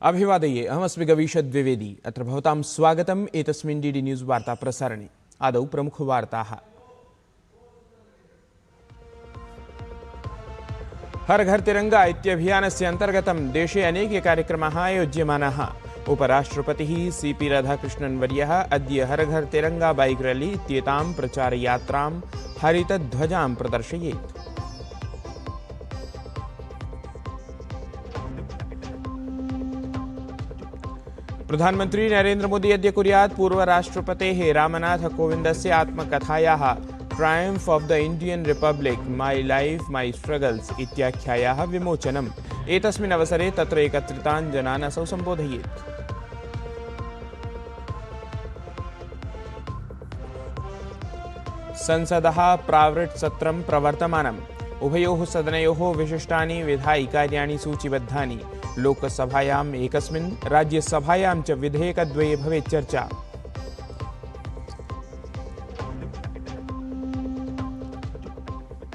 अभिवादये अहमस्मि गवीश द्विवेदी। अत्र भवतां स्वागतम् एतस्मिन् डीडी न्यूज़ वार्ता प्रसारणे। आदौ प्रमुखवार्ताः। हर घर तिरंगा इत्यभियानस्य अन्तर्गतं देशे अनेके कार्यक्रमाः आयोज्यमानाः। उपराष्ट्रपतिः सीपी राधाकृष्णन् वर्यः अद्य हर घर तिरंगा बाइक रैली इत्येतां प्रचारयात्रां हरितध्वजां प्रदर्शयेत्। प्रधानमंत्री नरेंद्र मोदी अद्य कुर्यात् पूर्वराष्ट्रपतेः रामनाथ कोविन्दस्य आत्मकथायाः triumph of the Indian republic my life my struggles इत्याख्यायाः विमोचनम्। एतस्मिन् अवसरे तत्र एकत्रितान् जनान् असौ सम्बोधयेत्। संसदः प्रावृट् सत्रं प्रवर्तमानम्। उभयोः सदनयोः विशिष्टानि विधायि कार्याणि सूचीबद्धानि। लोकसभायाम् एकस्मिन् राज्यसभायां च विधेयकद्वये भवेत् चर्चा।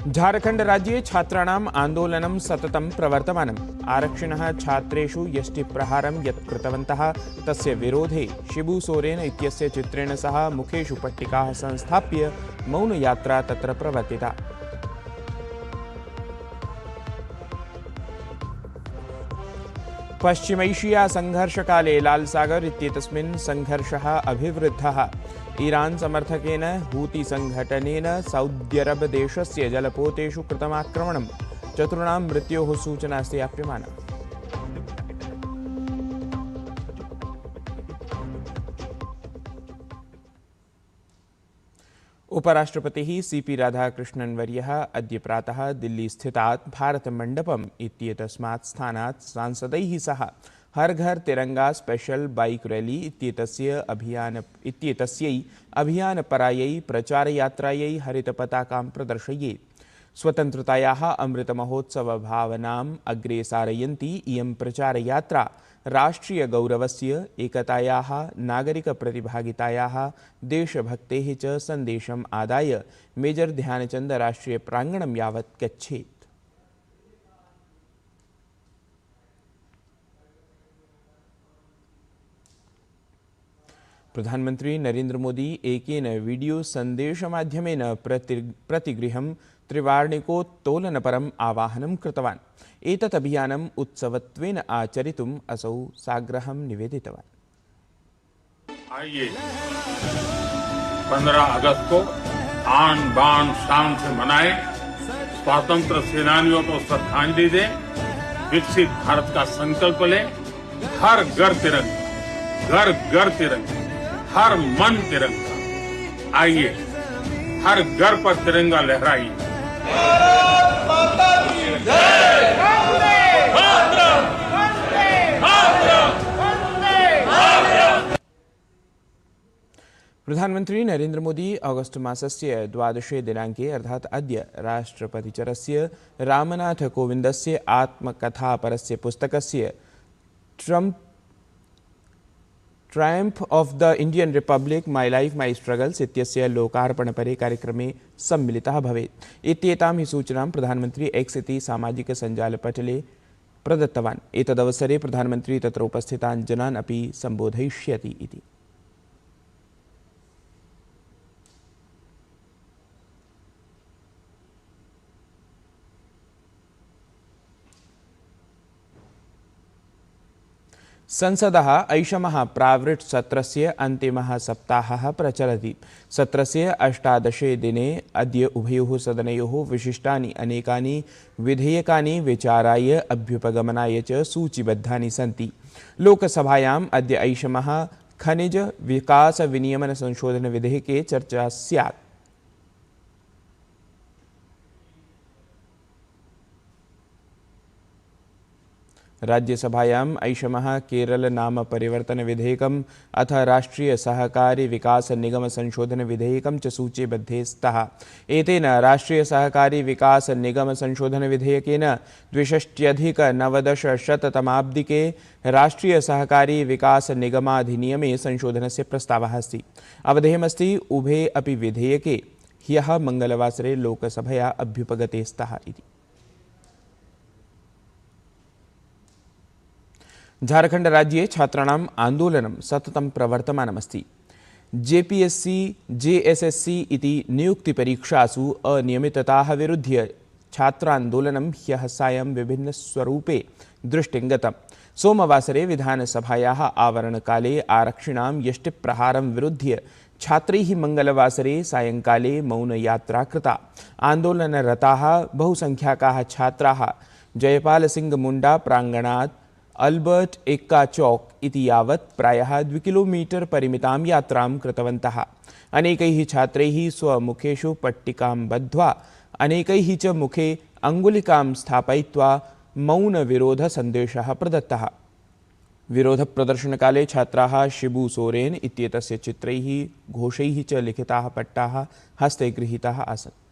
झारखंड राज्ये छात्राणाम् आन्दोलनं सततं प्रवर्तमानम्। आरक्षिणः छात्रेषु यष्टिप्रहारं यत् कृतवन्तः तस्य विरोधे शिबू सोरेन इत्यस्य चित्रेण सह मुखेषु पट्टिकाः संस्थाप्य मौनयात्रा तत्र प्रवर्तिता। पश्चिमैशिया संघर्षकाले लालसागर इत्येतस्मिन् संघर्षः अभिवृद्धः। ईरान समर्थकेन हूती संघटनेन सौद्यरब देशस्य जलपोतेषु कृतमाक्रमणं। चतुर्णां मृत्योः सूचना स्याप्यमाना। उपराष्ट्रपतिः सीपी राधाकृष्णन् वर्यः अद्य प्रातः दिल्ली स्थितात् भारत मण्डपम् इत्येतस्मात् स्थानात् सांसदैः सह हर घर तिरंगा स्पेशल बाइक रैली इत्येतस्यै अभियानपरायै प्रचारयात्रायै हरितपताकां प्रदर्शयेत्। स्वतन्त्रतायाः अमृतमहोत्सवभावनाम् अग्रे सारयन्ती इयं प्रचारयात्रा राष्ट्रियगौरवस्य, एकतायाः, नागरिकप्रतिभागितायाः, देशभक्तेः च सन्देशम् आदाय मेजर ध्यानचन्द राष्ट्रिय प्राङ्गणं यावत् गच्छेत्। प्रधानमंत्री नरेंद्र मोदी एकेन वीडियो सन्देशमाध्यमेन प्रतिगृहं त्रिवार्णिकोत्तोलनपरम् आवाहनं कृतवान्। एतत् अभियानम् उत्सवत्वेन आचरितुम् असौ साग्रहं निवेदितवान्। आइए 15 अगस्त को आन बान शान से मनाएं, स्वतंत्र सेनानियों को श्रद्धांजलि दें, विकसित भारत का संकल्प लें। हर घर तिरंगा, घर घर तिरंगा, हर मन तिरंगा। आइए हर घर पर तिरंगा लहराइए। प्रधानमंत्री नरेंद्र मोदी अगस्ट मासस्य 12 दिनाङ्के अर्थात् अद्य राष्ट्रपतिचरस्य रामनाथ कोविन्दस्य आत्मकथापरस्य पुस्तकस्य Triumph of the Indian republic my life my struggles इत्यस्य लोकार्पणपरे कार्यक्रमे सम्मिलितः भवेत्। इत्येतां हि सूचनां प्रधानमंत्री एक्स इति सामाजिकसञ्जालपटले प्रदत्तवान्। एतदवसरे प्रधानमंत्री तत्र उपस्थितान् जनान् अपि सम्बोधयिष्यति इति। संसदः ऐषमः प्रावृट् सत्रस्य अन्तिमः सप्ताहः प्रचलति। सत्रस्य 18 दिने अद्य उभयोः सदनयोः विशिष्टानि अनेकानि विधेयकानि विचाराय अभ्युपगमनाय च सूचीबद्धानि सन्ति। लोकसभायाम् अद्य ऐषमः खनिज विकास विनियमन संशोधन विधेयके चर्चा स्यात्। राज्यसभायाम् ऐषमः केरल नाम परिवर्तन विधेयकम् अथ राष्ट्रीय सहकारी विकास निगम संशोधन विधेयकं च सूचीबद्धे स्तः। एतेन राष्ट्रीय सहकारी विकास निगम संशोधन विधेयकेन 62-19-शततमाब्दिके राष्ट्रीय सहकारी विकास निगमाधिनियमे संशोधनस्य प्रस्तावः अस्ति। अवधेयमस्ति उभे अपि विधेयके ह्यः मंगलवासरे लोकसभया अभ्युपगते स्तः इति। झारखण्डराज्ये छात्राणाम् आन्दोलनं सततं प्रवर्तमानमस्ति। जेपीएससी जेएसएससी इति नियुक्तिपरीक्षासु अनियमितताः विरुध्य छात्रान्दोलनं ह्यः सायं विभिन्नस्वरूपे दृष्टिं गतम्। सोमवासरे विधानसभायाः आवरणकाले आरक्षिणां यष्टिप्रहारं विरुध्य छात्रैः मंगलवासरे सायंकाले मौनयात्रा कृता। आन्दोलनरताः बहुसंख्याकाः छात्राः जयपाल सिंह मुंडा प्रांगणात् अल्बर्ट एक्का चौक इति यावत् प्रायः 2 किलोमीटर परिमितां यात्रां कृतवन्तः। अनेकैः छात्रैः स्वमुखेषु पट्टिकां बद्ध्वा अनेकैः च मुखे अङ्गुलिकां स्थापयित्वा मौनविरोधसन्देशः प्रदत्तः। विरोधप्रदर्शनकाले छात्राः शिबू सोरेन इत्येतस्य चित्रैः घोषैः च लिखिताः पट्टाः हस्ते गृहीताः आसन्।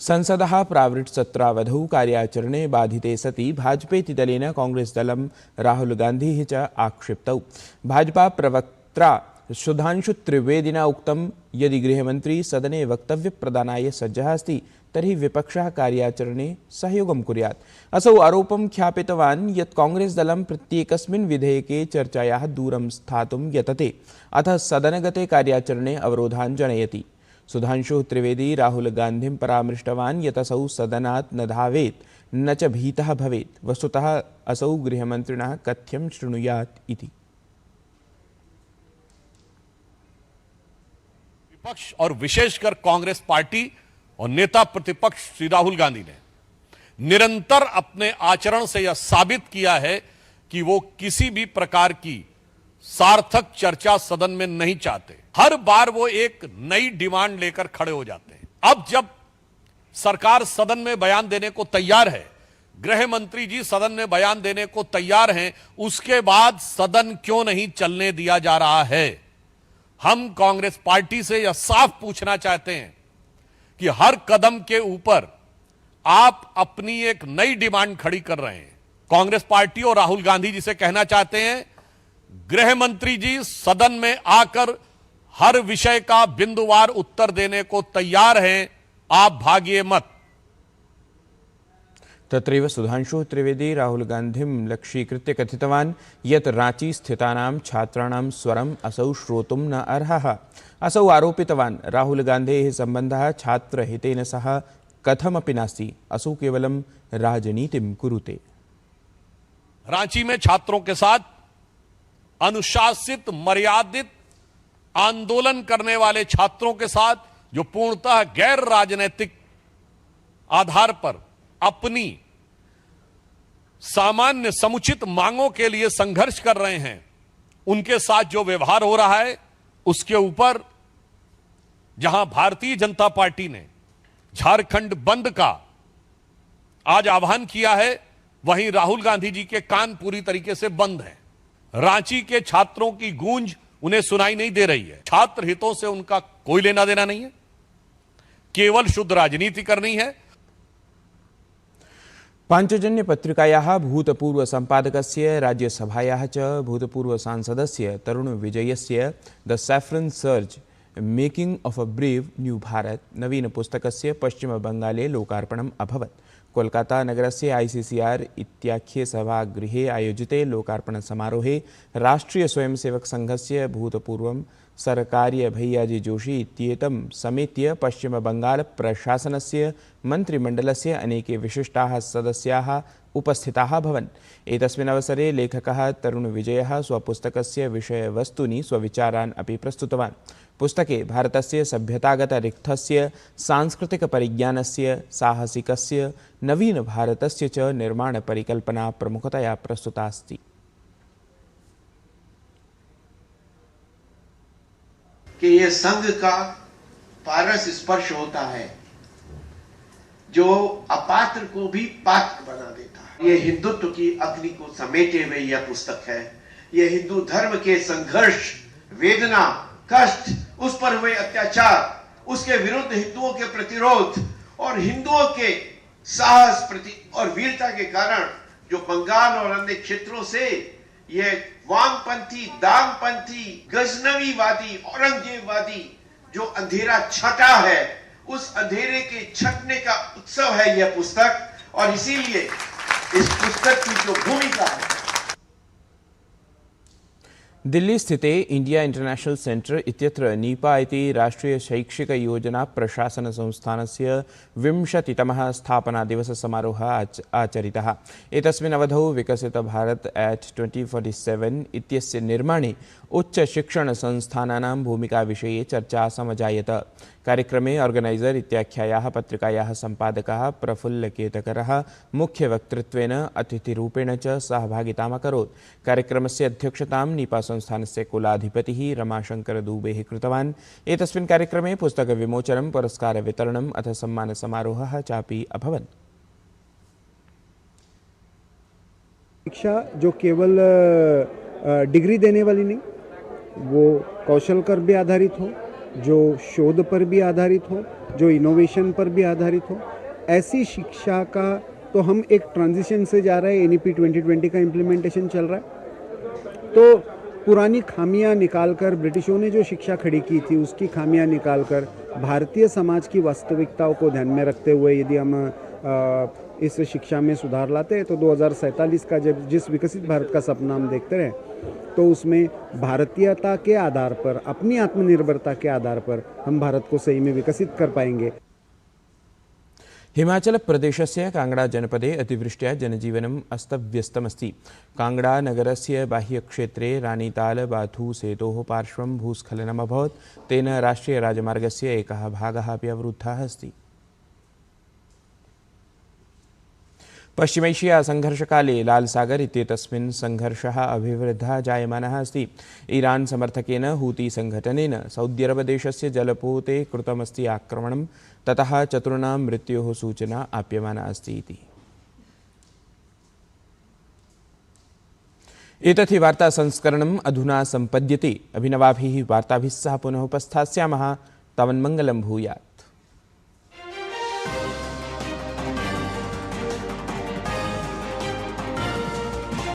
संसदः प्रावृट्सत्रावधौ कार्याचरणे बाधिते सति भाजपेति दलेन कांग्रेस दलं राहुल गान्धिः च आक्षिप्तौ। भाजपा प्रवक्त्रा सुधांशु त्रिवेदिना उक्तं यदि गृहमन्त्री सदने वक्तव्यप्रदानाय सज्जः अस्ति तर्हि विपक्षः कार्याचरणे सहयोगं कुर्यात्। असौ आरोपं ख्यापितवान् यत् कांग्रेस दलं प्रत्येकस्मिन् विधेयके चर्चायाः दूरं स्थातुं यतते, अतः सदनगते कार्याचरणे अवरोधान् जनयति। सुधांशुः त्रिवेदी राहुल गान्धिं परामृष्टवान् यत् असौ सदनात् न धावेत् न च भीतः भवेत्। वस्तुतः असौ गृहमन्त्रिणः कथ्यं शृणुयात् इति। विपक्ष और विशेषकर कांग्रेस पार्टी और नेता प्रतिपक्ष श्री राहुल गांधी ने निरंतर अपने आचरण से यह साबित किया है कि वो किसी भी प्रकार की सार्थक चर्चा सदन में नहीं चाहते। हर बार वो एक नई डिमांड लेकर खड़े हो जाते हैं। अब जब सरकार सदन में बयान देने को तैयार है, गृह मंत्री जी सदन में बयान देने को तैयार हैं, उसके बाद सदन क्यों नहीं चलने दिया जा रहा है? हम कांग्रेस पार्टी से यह साफ पूछना चाहते हैं कि हर कदम के ऊपर आप अपनी एक नई डिमांड खड़ी कर रहे हैं। कांग्रेस पार्टी और राहुल गांधी जी से कहना चाहते हैं, गृह मंत्री जी सदन में आकर हर विषय का बिंदुवार उत्तर देने को तैयार हैं, आप भागिए मत। तत्रैव सुधांशुः त्रिवेदी राहुल गान्धिं लक्ष्यीकृत्य कथितवान् यत् रांची स्थितानां छात्राणां स्वरम् असौ श्रोतुं न अर्हः। असौ आरोपितवान् राहुल गान्धेः सम्बन्धः छात्रहितेन सह कथमपि नास्ति, असौ केवलं राजनीतिं कुरुते। रांची में छात्रों के साथ अनुशासित मर्यादित आंदोलन करने वाले छात्रों के साथ जो पूर्णतः गैर राजनीतिक आधार पर अपनी सामान्य समुचित मांगों के लिए संघर्ष कर रहे हैं, उनके साथ जो व्यवहार हो रहा है उसके ऊपर जहां भारतीय जनता पार्टी ने झारखंड बंद का आज आह्वान किया है, वहीं राहुल गांधी जी के कान पूरी तरीके से बंद हैं। रांची के छात्रों की गूंज उन्हें सुनाई नहीं दे रही है। छात्र हितों से उनका कोई लेना देना नहीं है, केवल शुद्ध राजनीति करनी है। पांचजन्य पत्रिकायाः भूतपूर्व संपादकस्य राज्यसभायाः च भूतपूर्व सांसदस्य तरुण विजयस्य the saffron surge making of a brave new Bharat नवीन पुस्तकस्य पश्चिमबंगाले लोकार्पणम् अभवत्। कोलकाता नगरस्य आईसीसीआर इत्याख्ये सभागृहे आयोजिते लोकार्पण समारोहे राष्ट्रीय स्वयंसेवक संघस्य भूतपूर्वं सरकार्य भैयाजी जोशी इत्येतं समेत्य पश्चिमबंगाल प्रशासनस्य मन्त्रिमण्डलस्य अनेके विशिष्टाः सदस्याः उपस्थिताः अभवन्। एतस्मिन् अवसरे लेखकः तरुण विजयः स्वपुस्तकस्य विषयवस्तूनि स्वविचारान् अपि प्रस्तुतवान्। पुस्तके भारतस्य सभ्यतागतरिक्थस्य सांस्कृतिकपरिज्ञानस्य साहसिकस्य नवीनभारतस्य च निर्माणपरिकल्पना प्रमुखतया प्रस्तुता अस्ति। कि ये संघ का पारस स्पर्श होता है जो अपात्र को भी पात्र बना देता है। ये हिंदुत्व की अग्नि को समेटे हुए यह पुस्तक है। ये हिंदू धर्म के संघर्ष, वेदना, कष्ट, उस पर हुए अत्याचार, उसके विरुद्ध हिंदुओं के प्रतिरोध और हिंदुओं के साहस और वीरता के कारण जो बंगाल और अन्य क्षेत्रों से ये वामपंथी, दामपंथी, गजनवीवादी, औरंगजेबवादी जो अंधेरा छटा है, उस अंधेरे के छटने का उत्सव है यह पुस्तक। और इसीलिए इस पुस्तक की जो भूमिका है, दिल्ली स्थिते इंडिया इंटरनेशनल सेंटर इत्यत्र नीपा इति राष्ट्रीय शैक्षिक योजना प्रशासन संस्थानस्य 20तमः स्थापना दिवस समारोहः आचरितः। एतस्मिन् अवधौ विकसित भारत एट 2047 इत्यस्य निर्माणे उच्च शिक्षण संस्थानानां भूमिका विषये चर्चा समजायत। कार्यक्रमे ऑर्गेनाइजर इत्याख्यायाः पत्रिकायाः सम्पादकः प्रफुल्ल केतकरः मुख्यवक्तृत्वेन अतिथिरूपेण च सहभागिताम् अकरोत्। कार्यक्रमस्य अध्यक्षतां नीपा संस्थानस्य कुलाधिपतिः रमाशंकर दुबे कृतवान्। एतस्मिन् कार्यक्रमे पुस्तकविमोचनं, पुरस्कारवितरणम् अथ सम्मानसमारोहः चापि अभवन्। शिक्षा जो केवल डिग्री देने वाली नहीं, वो कौशल पर भी आधारित हो, जो शोध पर भी आधारित हो, जो इनोवेशन पर भी आधारित हो, ऐसी शिक्षा का तो हम एक ट्रांजिशन से जा रहे हैं। NEP 2020 का इम्प्लीमेंटेशन चल रहा है, तो पुरानी खामियां निकालकर, ब्रिटिशों ने जो शिक्षा खड़ी की थी उसकी खामियां निकालकर भारतीय समाज की वास्तविकताओं को ध्यान में रखते हुए यदि हम इस शिक्षा में सुधार लाते हैं तो 2047 का जब जिस विकसित भारत का सपना हम देखते रहे, तो उसमें भारतीयता के आधार पर, अपनी आत्मनिर्भरता के आधार पर हम भारत को सही में विकसित कर पाएंगे। हिमाचल प्रदेशस्य कांगड़ा जनपदे अतिवृष्ट्या जनजीवनम् अस्तव्यस्तमस्ति। कांगड़ा नगरस्य बाह्यक्षेत्रे रानीताल बाथू सेतोः पार्श्वं भूस्खलनम् अभवत्। तेन राष्ट्रियराजमार्गस्य एकः भागः अपि अवरुद्धः अस्ति। पश्चिमैशिया संघर्षकाले लालसागर इत्येतस्मिन् संघर्षः अभिवृद्धः जायमानः अस्ति। ईरान समर्थकेन हूती संघटनेन सऊदी अरब देशस्य जलपोते कृतमस्ति आक्रमणं, ततः चतुर्णां मृत्योः सूचना आप्यमाना अस्ति इति। एतत् हि वार्ता संस्करणम् अधुना सम्पद्यते। अभिनवाभिः वार्ताभिः सह पुनः उपस्थास्यामः। तावन्मङ्गलं भूयात्।